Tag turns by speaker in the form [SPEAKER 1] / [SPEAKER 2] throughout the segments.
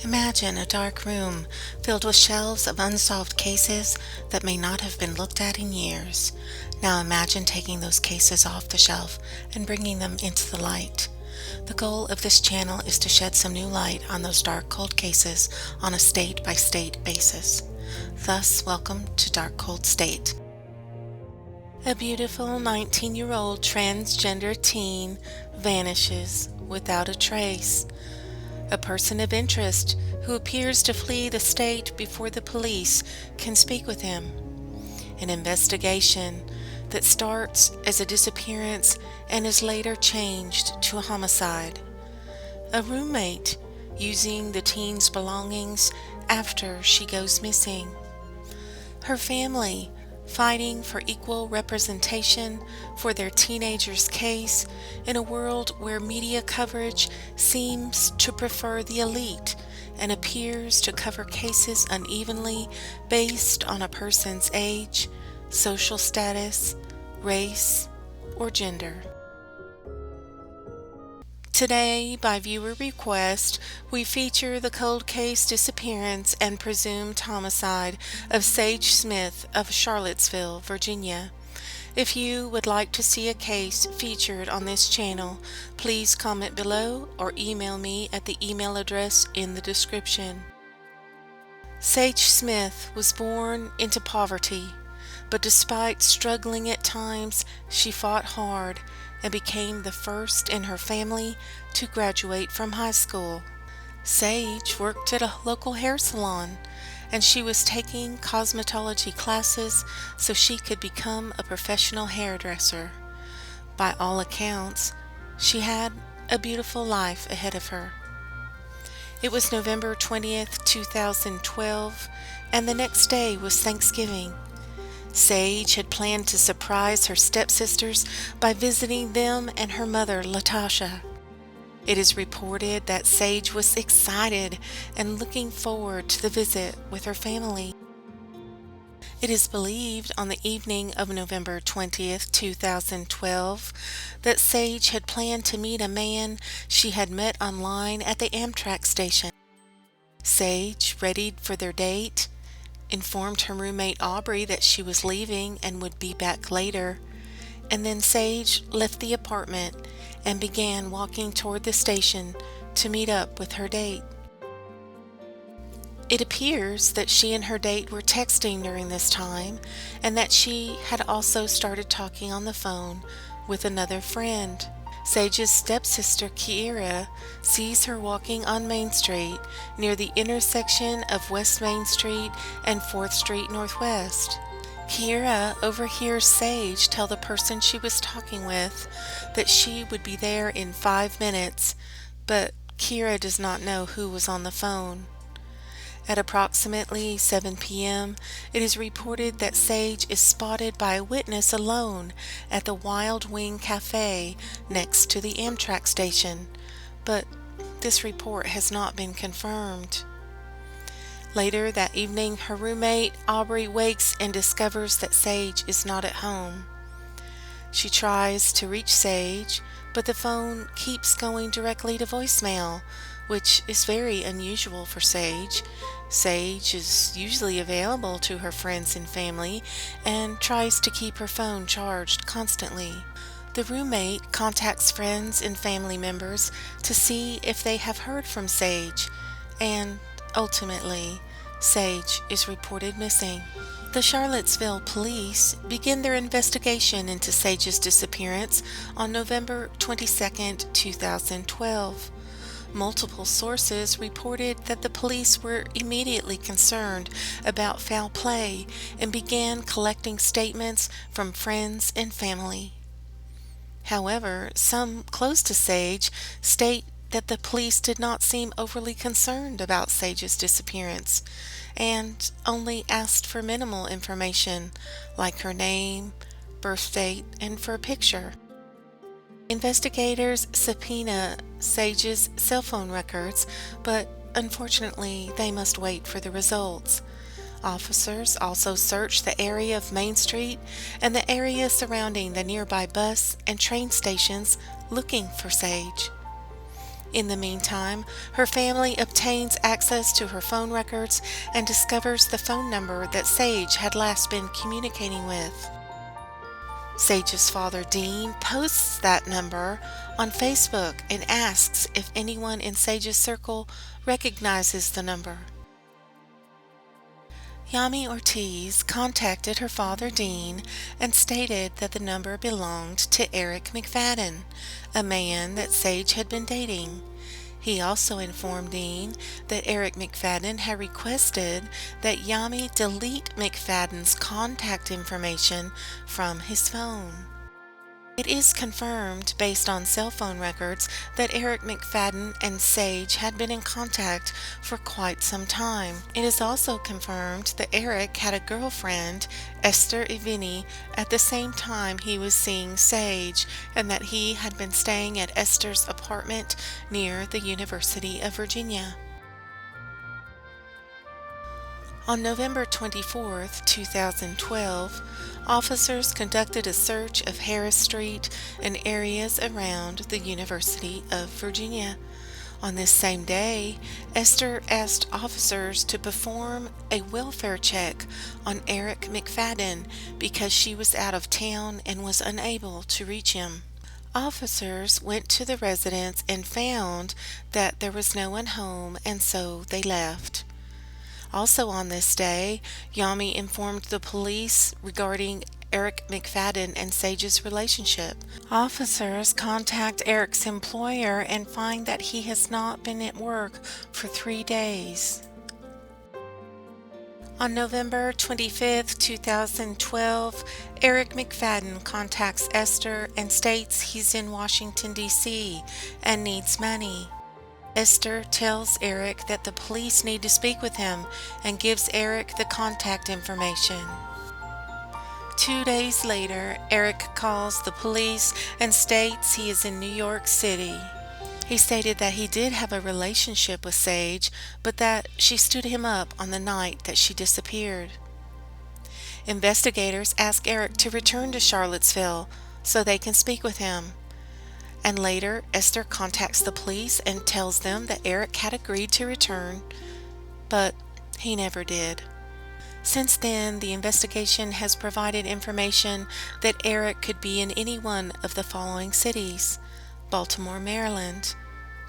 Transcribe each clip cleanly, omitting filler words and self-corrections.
[SPEAKER 1] Imagine a dark room filled with shelves of unsolved cases that may not have been looked at in years. Now imagine taking those cases off the shelf and bringing them into the light. The goal of this channel is to shed some new light on those dark cold cases on a state-by-state basis. Thus, welcome to Dark Cold State. A beautiful 19-year-old transgender teen vanishes without a trace. A person of interest who appears to flee the state before the police can speak with him. An investigation that starts as a disappearance and is later changed to a homicide. A roommate using the teen's belongings after she goes missing. Her family fighting for equal representation for their teenager's case in a world where media coverage seems to prefer the elite and appears to cover cases unevenly based on a person's age, social status, race, or gender. Today, by viewer request, we feature the cold case disappearance and presumed homicide of Sage Smith of Charlottesville, Virginia. If you would like to see a case featured on this channel, please comment below or email me at the email address in the description. Sage Smith was born into poverty, but despite struggling at times, she fought hard and became the first in her family to graduate from high school. Sage worked at a local hair salon, and she was taking cosmetology classes so she could become a professional hairdresser. By all accounts, she had a beautiful life ahead of her. It was November 20th, 2012, and the next day was Thanksgiving. Sage had planned to surprise her stepsisters by visiting them and her mother, Latasha. It is reported that Sage was excited and looking forward to the visit with her family. It is believed on the evening of November 20th, 2012, that Sage had planned to meet a man she had met online at the Amtrak station. Sage, readied for their date, informed her roommate Aubrey that she was leaving and would be back later, and then Sage left the apartment and began walking toward the station to meet up with her date. It appears that she and her date were texting during this time, and that she had also started talking on the phone with another friend. Sage's stepsister Kiera sees her walking on Main Street near the intersection of West Main Street and 4th Street Northwest. Kiera overhears Sage tell the person she was talking with that she would be there in 5 minutes, but Kiera does not know who was on the phone. At approximately 7 p.m., it is reported that Sage is spotted by a witness alone at the Wild Wing Cafe next to the Amtrak station, but this report has not been confirmed. Later that evening, her roommate Aubrey wakes and discovers that Sage is not at home. She tries to reach Sage, but the phone keeps going directly to voicemail, which is very unusual for Sage. Sage is usually available to her friends and family and tries to keep her phone charged constantly. The roommate contacts friends and family members to see if they have heard from Sage, and ultimately, Sage is reported missing. The Charlottesville police begin their investigation into Sage's disappearance on November 22, 2012. Multiple sources reported that the police were immediately concerned about foul play and began collecting statements from friends and family. However, some close to Sage state that the police did not seem overly concerned about Sage's disappearance and only asked for minimal information like her name, birth date, and for a picture. Investigators subpoena Sage's cell phone records, but unfortunately they must wait for the results. Officers also search the area of Main Street and the area surrounding the nearby bus and train stations looking for Sage. In the meantime, her family obtains access to her phone records and discovers the phone number that Sage had last been communicating with. Sage's father, Dean, posts that number on Facebook and asks if anyone in Sage's circle recognizes the number. Yami Ortiz contacted her father, Dean, and stated that the number belonged to Eric McFadden, a man that Sage had been dating. He also informed Dean that Eric McFadden had requested that Yami delete McFadden's contact information from his phone. It is confirmed, based on cell phone records, that Eric McFadden and Sage had been in contact for quite some time. It is also confirmed that Eric had a girlfriend, Esther Ivini, at the same time he was seeing Sage, and that he had been staying at Esther's apartment near the University of Virginia. On November 24, 2012, officers conducted a search of Harris Street and areas around the University of Virginia. On this same day, Esther asked officers to perform a welfare check on Eric McFadden because she was out of town and was unable to reach him. Officers went to the residence and found that there was no one home, and so they left. Also on this day, Yami informed the police regarding Eric McFadden and Sage's relationship. Officers contact Eric's employer and find that he has not been at work for 3 days. On November 25, 2012, Eric McFadden contacts Esther and states he's in Washington, D.C. and needs money. Esther tells Eric that the police need to speak with him and gives Eric the contact information. 2 days later, Eric calls the police and states he is in New York City. He stated that he did have a relationship with Sage, but that she stood him up on the night that she disappeared. Investigators ask Eric to return to Charlottesville so they can speak with him. And later, Esther contacts the police and tells them that Eric had agreed to return, but he never did. Since then, the investigation has provided information that Eric could be in any one of the following cities: Baltimore, Maryland;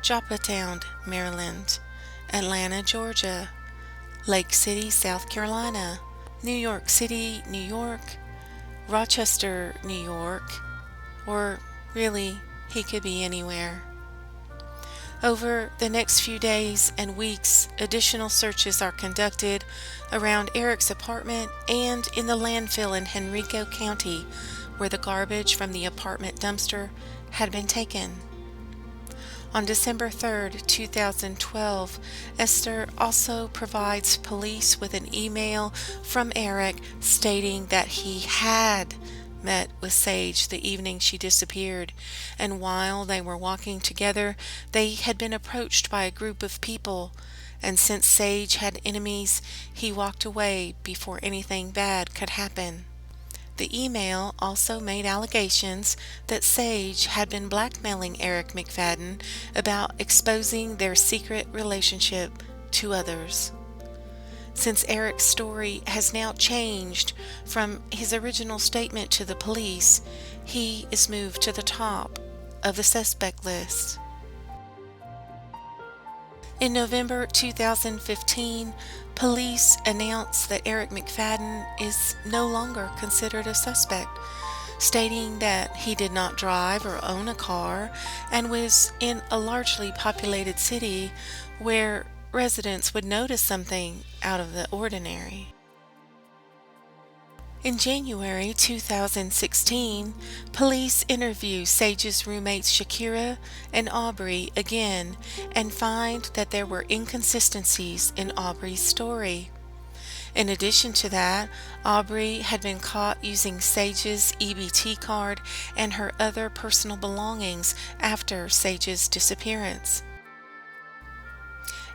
[SPEAKER 1] Jopletown, Maryland; Atlanta, Georgia; Lake City, South Carolina; New York City, New York; Rochester, New York, or really, he could be anywhere. Over the next few days and weeks, additional searches are conducted around Eric's apartment and in the landfill in Henrico County, where the garbage from the apartment dumpster had been taken. On December 3, 2012, Esther also provides police with an email from Eric stating that he had met with Sage the evening she disappeared, and while they were walking together, they had been approached by a group of people, and since Sage had enemies, he walked away before anything bad could happen. The email also made allegations that Sage had been blackmailing Eric McFadden about exposing their secret relationship to others. Since Eric's story has now changed from his original statement to the police, he is moved to the top of the suspect list. In November 2015, police announced that Eric McFadden is no longer considered a suspect, stating that he did not drive or own a car and was in a largely populated city where residents would notice something out of the ordinary. In January 2016, police interview Sage's roommates Shakira and Aubrey again and find that there were inconsistencies in Aubrey's story. In addition to that, Aubrey had been caught using Sage's EBT card and her other personal belongings after Sage's disappearance.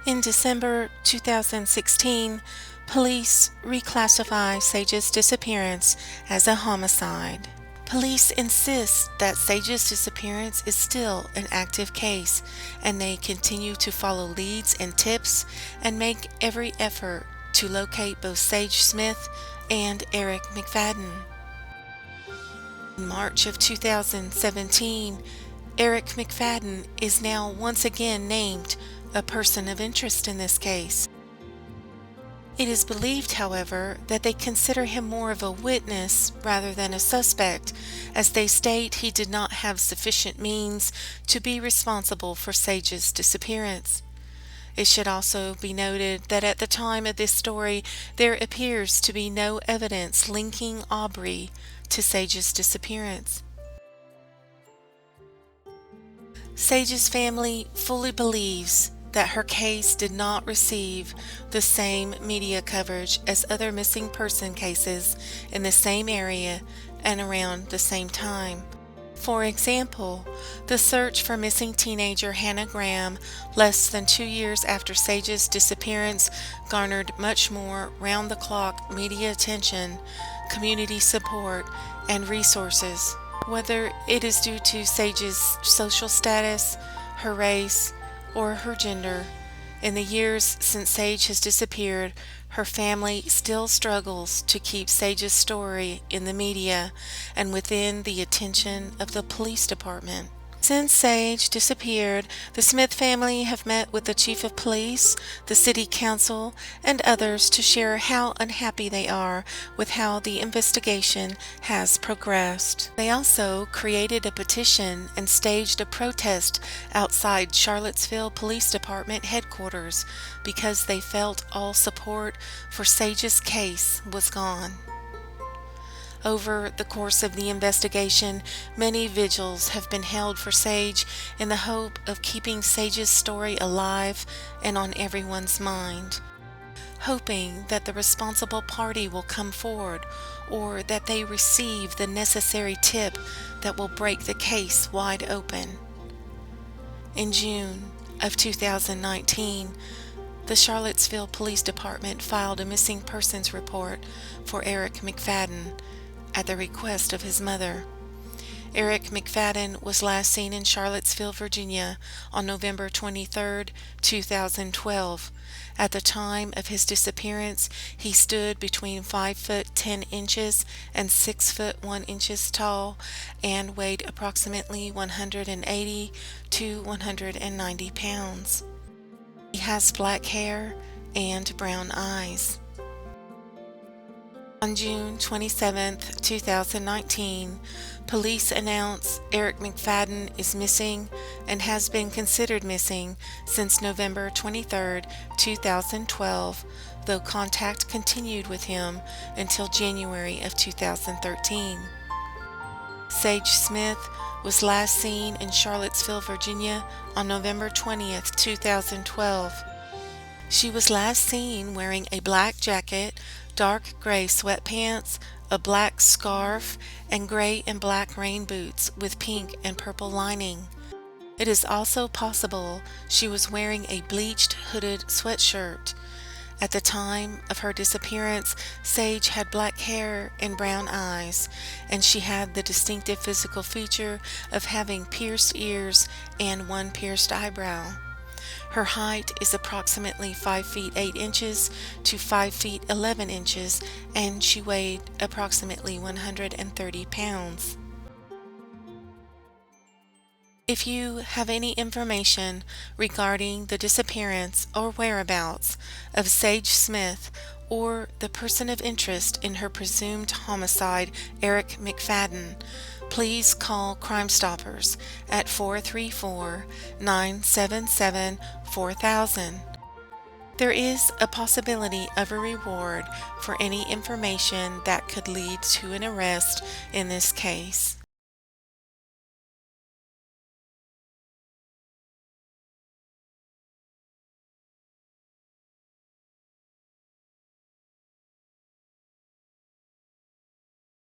[SPEAKER 1] In December 2016, police reclassify Sage's disappearance as a homicide. Police insist that Sage's disappearance is still an active case, and they continue to follow leads and tips and make every effort to locate both Sage Smith and Eric McFadden. In March of 2017, Eric McFadden is now once again named a person of interest in this case. It is believed, however, that they consider him more of a witness rather than a suspect, as they state he did not have sufficient means to be responsible for Sage's disappearance. It should also be noted that at the time of this story, there appears to be no evidence linking Aubrey to Sage's disappearance. Sage's family fully believes that her case did not receive the same media coverage as other missing person cases in the same area and around the same time. For example, the search for missing teenager Hannah Graham less than 2 years after Sage's disappearance garnered much more round-the-clock media attention, community support, and resources. Whether it is due to Sage's social status, her race, or her gender, in the years since Sage has disappeared, her family still struggles to keep Sage's story in the media and within the attention of the police department. Since Sage disappeared, the Smith family have met with the chief of police, the city council, and others to share how unhappy they are with how the investigation has progressed. They also created a petition and staged a protest outside Charlottesville Police Department headquarters because they felt all support for Sage's case was gone. Over the course of the investigation, many vigils have been held for Sage in the hope of keeping Sage's story alive and on everyone's mind, hoping that the responsible party will come forward or that they receive the necessary tip that will break the case wide open. In June of 2019, the Charlottesville Police Department filed a missing persons report for Eric McFadden at the request of his mother. Eric McFadden was last seen in Charlottesville, Virginia on November 23, 2012. At the time of his disappearance, he stood between 5 foot 10 inches and 6 foot 1 inches tall and weighed approximately 180 to 190 pounds. He has black hair and brown eyes. On June 27, 2019, police announced Eric McFadden is missing and has been considered missing since November 23, 2012, though contact continued with him until January of 2013. Sage Smith was last seen in Charlottesville, Virginia on November 20, 2012. She was last seen wearing a black jacket, dark gray sweatpants, a black scarf, and gray and black rain boots with pink and purple lining. It is also possible she was wearing a bleached hooded sweatshirt. At the time of her disappearance, Sage had black hair and brown eyes, and she had the distinctive physical feature of having pierced ears and one pierced eyebrow. Her height is approximately 5 feet 8 inches to 5 feet 11 inches, and she weighed approximately 130 pounds. If you have any information regarding the disappearance or whereabouts of Sage Smith or the person of interest in her presumed homicide, Eric McFadden, please call Crime Stoppers at 434-977-4000. There is a possibility of a reward for any information that could lead to an arrest in this case.